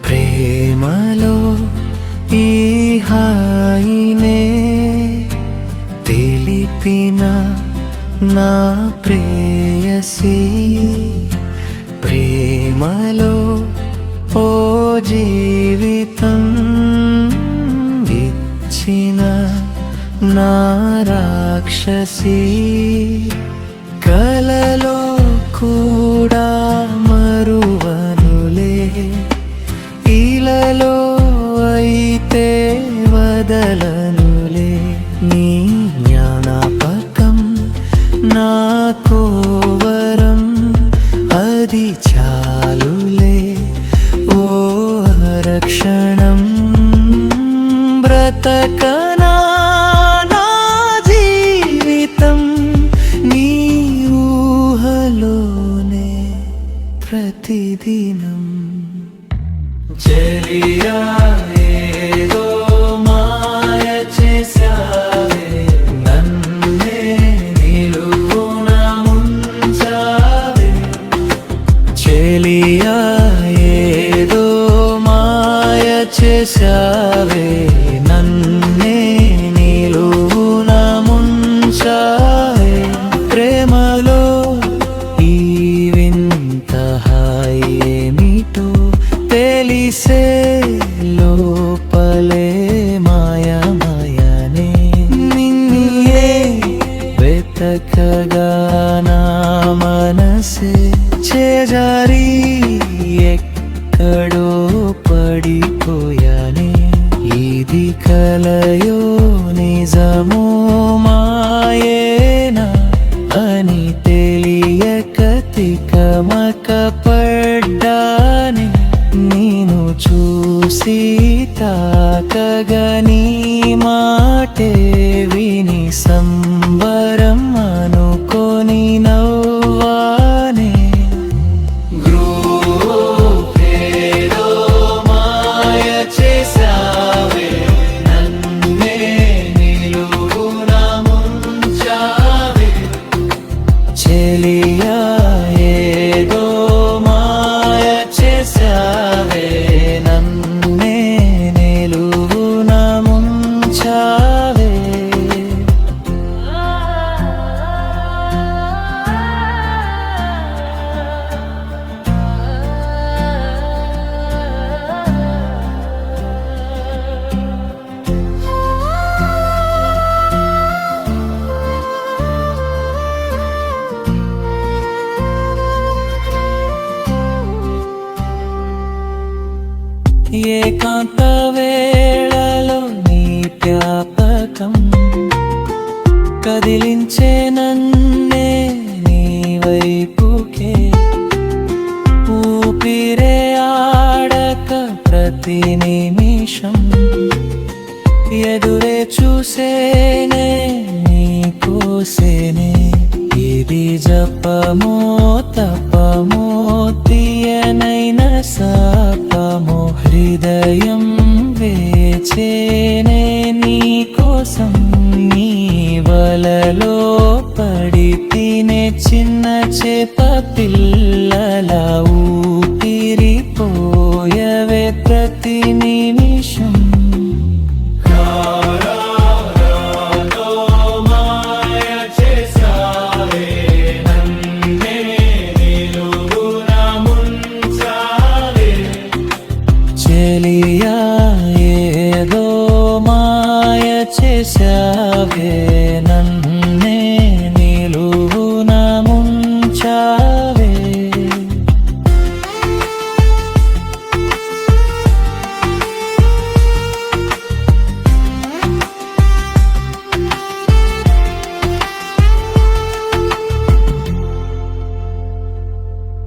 ప్రేమలో ఈ హాయినే తెలిపిన నా ప్రేయసి, ప్రేమలో ఓ జీవితం ఇచ్చిన నా రాక్షసి, కలలో కూడా మరువనులే, ఇలలో అయితే వదలనులే, నీ జ్ఞాపకం నాకో వరం, అది చాలులే ఓ రక్షణం. బ్రతకనా నా జీవితం నీ ఊహలోనే ప్రతిదినం. చెలియా ఏదో మాయ చేశావే, నన్నే నిలువున ముంచావే. చెలియా ఏదో మాయ చేశావే, నన్నే నిలువున ముంచావే. ప్రేమలో ఈ వింత హాయి ఏమిటో తెలిసే లోపలే మాయమాయనే, నిన్నే వెతకగా నా మనసే చేజారి ఎక్కడో పడిపోయానే. ఇది కలయో నిజమో మాయేనా అని తెలియక తికమక పడ్డానే. నేను చూసి తాకగా నీ మాటే విని సంబరం అనుకొని నవ్వానే. గ్రూపేదో మాయ చేశావే, నన్నే నిలువున ముంచావే. చెలియా ఏదో మాయ చేశావే, నన్నే నిలువున ముంచావే. ఏకాంత వేళలో నీ జ్ఞాపకం కదిలించే నన్నే నీ వైపుకే, ఊపిరే ఆడక ప్రతి నిమిషం ఎదురే చూసేనే నీ కోసేనే. ఇది జపమో తపమో తీయనైన శాపమో, హృదయం వేచేనే నీ కోసం. నీ వలలో పడి తినే చిన్న చేప పిల్లల ఊపిరిపోయవే ప్రతి నిమిషం.